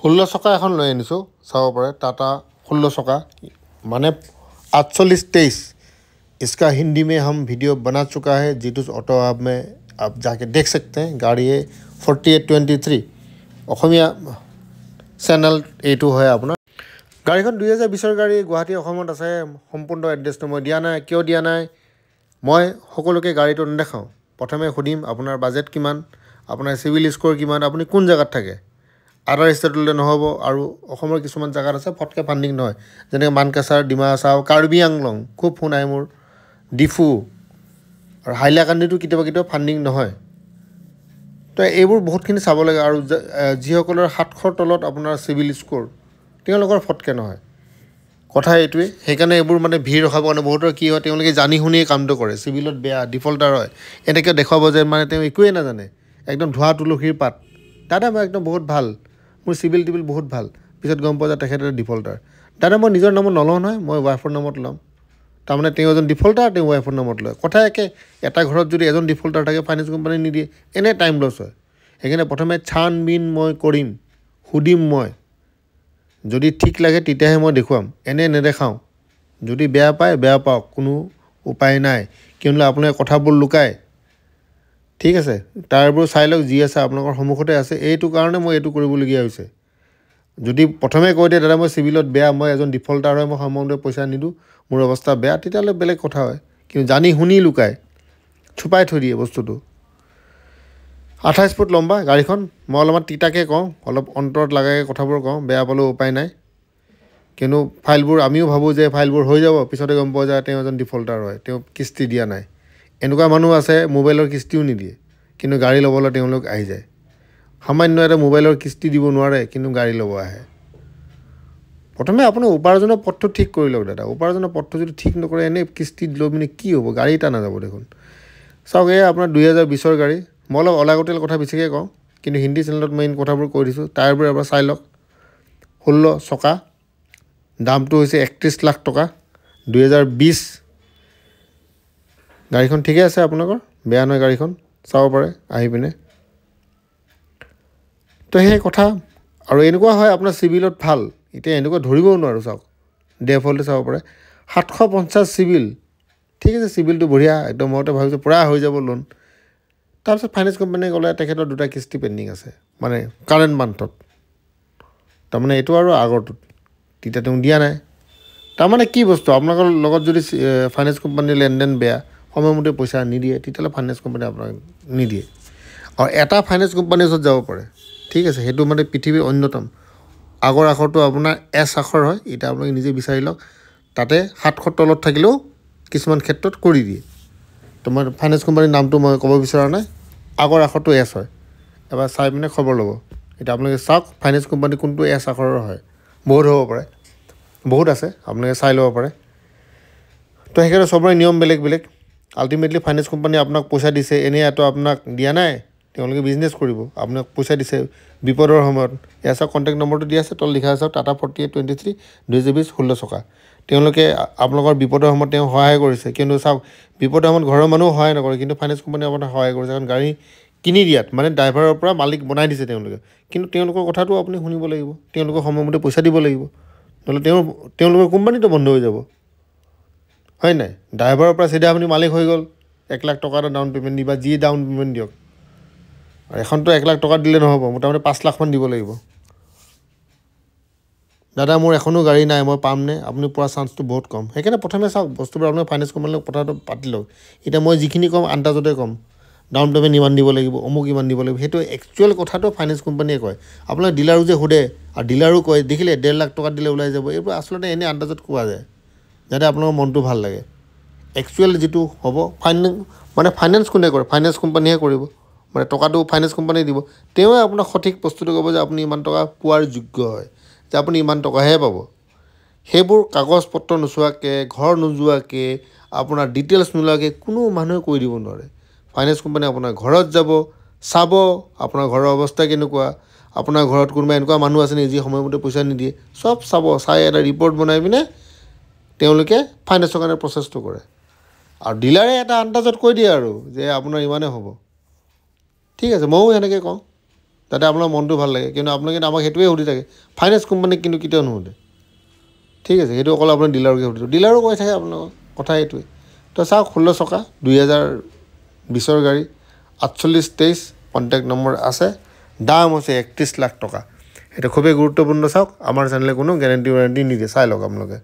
16 চকা এখন লৈ আনিছোঁ চাব পাৰে टाटा 16 चका माने 4823 इसका हिंदी में हम वीडियो बना चुका है जीटूस ऑटो आप में आप जाके देख सकते हैं गाड़ी है 4823 অসমীয়া চেনেল এইটো হয় আপোনাৰ গাড়ীখন 2020 গাড়ী গুৱাহাটী অসমত আছে সম্পূৰ্ণ এড্ৰেছটো মই দিয়া নাই কিয় দিয়া নাই মই সকলোকে গাড়ীটো নেদেখাও প্ৰথমে সুধিম আপোনাৰ বাজেট কিমান আপোনাৰ সিভিল স্কোৰ কিমান আপুনি কোন জায়গাত থাকে আদাৰ ষ্টেটলৈ নহ'ব আৰু অসমৰ কিছুমান জায়গাত আছে ফটকে ফান্ডিং নহয় যেনে মানকাছাৰ ডিমা হাছাও কাৰ্বি আংলং খুব ফোন আহে মোৰ ডিফু আৰু হাইলাকান্দিটো কেতিয়াবা ফান্ডিং নহয় তো এইবোৰ বহুতখিনি চাব লাগে আৰু যিসকলৰ 700 তলত আপোনাৰ সিভিল স্কোৰ তেওঁলোকৰ ফটকে নহয় কথা এইটোৱে সেইকাৰণে এইবোৰ মানে ভিৰ ৰখাব কাৰণে বহুতৰ কি হয় তেওঁলোকে জানি শুনি কামটো কৰে সিভিলত বেয়া ডিফল্টাৰ হয় এনেকৈ দেখাব যে মানে তেওঁ একোৱে নাজানে একদম ধোৱা তুলসীৰ পাত দাদা মই একদম বহুত ভাল মোৰ সিভিল টিভিল বহুত ভাল পিছত গম পোৱা যায় তেখেতৰ ডিফল্টাৰ দাদা মই নিজৰ নামত নলওঁ নহয় মই ৱাইফৰ নামত ল'ম তাৰমানে তেওঁ এজন ডিফল্টাৰ তেওঁ ৱাইফৰ নামত লয় কথা একে এটা ঘৰত যদি এজন ডিফল্টাৰ থাকে ফাইনেন্স কোম্পানী নিদিয়ে এনে টাইম লছ হয় সেইকাৰণে প্ৰথমে ছানবিন মই কৰিম সুধিম মই যদি ঠিক লাগে তেতিয়াহে মই দেখুৱাম এনে নেদেখাওঁ যদি বেয়া পায় বেয়া পাওক কোনো উপায় নাই কিয়নো আপোনালোকে কথাবোৰ লুকায় ঠিক আছে তাৰবোৰ চাই লওক যি আছে আপোনালোকৰ সন্মুখতে আছে এইটো কাৰণে মই এইটো কৰিবলগীয়া হৈছে যদি প্ৰথমে কৈ দিয়ে দাদা মই সিভিলত বেয়া মই এজন ডিফল্টাৰ হয় মই সময়মতে পইচা নিদু মোৰ অৱস্থা বেয়া তেতিয়ালে বেলেগ কথা হয় কিন্তু জানি শুনি লুকায় ছুপাই থৈ দিয়ে বস্তুটো 28 ফুট লম্বা গাড়ীখন মই অলপমান তিতাকে কওঁ অলপ অন্তৰত লাগাকে কথাবোৰ কওঁ বেয়া পালেও উপায় নাই কিন্তু ফাইলবোৰ আমিও ভাবো যে ফাইলবোৰ হৈ যাব পিছতে গম পোৱা যায় তেওঁ এজন ডিফল্টাৰ হয় তেওঁ কিস্তি দিয়া নাই এনেকুৱা মানুহ আছে মোবাইলৰ কিস্তিও নিদিয়ে কিন্তু গাড়ী ল'বলৈ তেওঁলোক আহি যায় সামান্য এটা মোবাইলৰ কিস্তি দিব নোৱাৰে কিন্তু গাড়ী ল'ব আহে প্ৰথমে আপুনি উপাৰ্জনৰ পথটো ঠিক কৰি লওক দাদা উপাৰ্জনৰ পথটো যদি ঠিক নকৰে এনে কিস্তি লৈ মানে কি হ'ব গাড়ী এটা নাযাব দেখোন চাওক এই আপোনাৰ 2020 গাড়ী মই অলপ অলাগতিয়াল কথা বেছিকৈ কওঁ কিন্তু হিন্দী চেনেলত মেইন কথাবোৰ কৈ দিছোঁ টায়াৰবোৰ এবাৰ চাই লওক 16 চকা দামটো হৈছে 31 লাখ টকা 2020 গাড়ীখন ঠিকে আছে আপোনালোকৰ বেয়া নহয় গাড়ীখন চাব পাৰে আহি পিনে তো সেই কথা আৰু এনেকুৱা হয় আপোনাৰ সিভিলত ভাল এতিয়া এনেকুৱা ধৰিবও নোৱাৰো চাওক ডিফল্টে চাব পাৰে 750 সিভিল ঠিক আছে সিভিলটো বঢ়িয়া একদম মতে ভাবিছো পুৰা হৈ যাব লোন তাৰপিছত ফাইনেন্স কোম্পানীয়ে ক'লে তেখেতৰ দুটা কিস্তি পেন্ডিং আছে মানে কাৰেণ্ট মান্থত তাৰমানে এইটো আৰু আগৰটো তেতিয়া তেওঁ দিয়া নাই তাৰমানে কি বস্তু আপোনালোকৰ লগত যদি ফাইনেন্স কোম্পানীৰ লেনদেন বেয়া সময়মতে পইচা নিদিয়ে তেতিয়ালে ফাইনেন্স কোম্পানী আপোনাক নিদিয়ে আৰু এটা ফাইনেন্স কোম্পানীৰ ওচৰত যাব পাৰে ঠিক আছে সেইটো মানে পৃথিৱীৰ অন্যতম আগৰ আখৰটো আপোনাৰ এছ আখৰ হয় এটা আপোনালোকে নিজে বিচাৰি লওক তাতে 700 তলত থাকিলেও কিছুমান ক্ষেত্ৰত কৰি দিয়ে তোমাৰ ফাইনেন্স কোম্পানীৰ নামটো মই ক'ব বিচৰা নাই আগৰ আখৰটো এছ হয় এবাৰ চাই পিনে খবৰ ল'ব এটা আপোনালোকে চাওক ফাইনেন্স কোম্পানী কোনটো এছ আখৰৰ হয় বহুত হ'ব পাৰে বহুত আছে আপোনালোকে চাই ল'ব পাৰে তো সেইকাৰণে সবৰে নিয়ম বেলেগ বেলেগ আলটিমেটলি ফাইনেন্স কোম্পানী আপোনাক পইচা দিছে এনে এটো আপোনাক দিয়া নাই তেওঁলোকে বিজনেছ কৰিব আপোনাক পইচা দিছে বিপদৰ সময়ত এছা কন্টাক্ট নম্বৰটো দিয়া আছে তল লিখা আছে টাটা 4823 2020 16 চকা তেওঁলোকে আপোনালোকৰ বিপদৰ সময়ত তেওঁ সহায় কৰিছে কিন্তু চাওক বিপদৰ সময়ত ঘৰৰ মানুহ সহায় নকৰে কিন্তু ফাইনেন্স কোম্পানী আপোনাক সহায় কৰিছে কাৰণ গাড়ী কিনি দিয়াত মানে ড্ৰাইভাৰৰ পৰা মালিক বনাই দিছে তেওঁলোকে কিন্তু তেওঁলোকৰ কথাটো আপুনি শুনিব লাগিব তেওঁলোকৰ সময়মতে পইচা দিব লাগিব নহলে তেওঁলোকৰ কোম্পানীটো বন্ধ হৈ যাব হয় নাই ড্ৰাইভাৰৰ পৰা সিধা আপুনি মালিক হৈ গ'ল 1 লাখ টকা ডাউন পেমেন্ট দিবা যি ডাউন পেমেন্ট দিয়ক আৰু এখনটো 1 লাখ টকা দিলে নহব মোটামুটি 5 লাখ মান দিব লাগিব দাদা মোৰ এখনো গাড়ী নাই মই পাম নে আপুনি পুৰা চান্সটো বহুত কম সেইকাৰণে প্ৰথমে চাওক বস্তুবোৰ আপুনি ফাইনেন্স কোম্পানীৰ লগত কথাটো পাতি লওক এটা মই যিখিনি কম আন্দাজতে কম ডাউন পেমেন্ট ইমান দিব লাগিব অমুক ইমান দিব লাগিব হেতু একচুয়াল কথাটো ফাইনেন্স কোম্পানীয়ে কয় আপোনাৰ ডিলাৰো যে হুদে আৰু ডিলাৰো কয় দেখিলে 1.5 লাখ টকা দিলে ওলাই যাব এইবোৰ আসলতে এনে আন্দাজত কোৱা যায় যাতে আপোনাৰ মনটো ভাল লাগে একচুয়াল যেটো হ'ব ফাইনেন্স কোনে কৰে ফাইনেন্স কোম্পানীয়ে কৰিব মানে টকাটো ফাইনেন্স কোম্পানী দিব তেও আপোনাক সঠিক বস্তুটো ক'ব যে আপুনি ইমান টকা পোৱাৰ যোগ্য হয় যে আপুনি ইমান টকাহে পাব হেবোৰ কাগজ পত্ৰ নচুৱাকে ঘৰ নজুৱাকে আপোনাৰ ডিটেইলছ নোলাকে কোনো মানুহে কৈ দিব নোৱাৰে ফাইনেন্স কোম্পানী আপোনাৰ ঘৰত যাব চাব আপোনাৰ ঘৰৰ অৱস্থা কেনেকুৱা আপোনাৰ ঘৰত কোনবা এনেকুৱা মানুহ আছে নেকি যি সময়মতে পইচা নিদিয়ে সব চাব চাই এটা ৰিপৰ্ট বনাই পিনে তেওঁলোকে ফাইনেন্সৰ কাৰণে প্ৰচেছটো কৰে আৰু ডিলাৰে এটা আন্দাজত কৈ দিয়ে আৰু যে আপোনাৰ ইমানে হ'ব ঠিক আছে মইও এনেকৈ কওঁ যাতে আপোনাৰ মনটো ভাল লাগে কিন্তু আপোনালোকে আমাক সেইটোৱে সুধি থাকে ফাইনেন্স কোম্পানীক কিন্তু কেতিয়াও নুসুধে ঠিক আছে সেইটো অকল আপোনাৰ ডিলাৰকে সুধিব ডিলাৰো কৈ থাকে আপোনালোকৰ কথা এইটোৱে তো চাওক 16 চকা 2020 গাড়ী 4823 কণ্টেক্ট নম্বৰ আছে দাম হৈছে 31 লাখ টকা এটা খুবেই গুৰুত্বপূৰ্ণ চাওক আমাৰ চেনেলে কোনো গ্যাৰান্টি নিদিয়ে চাই লওক আপোনালোকে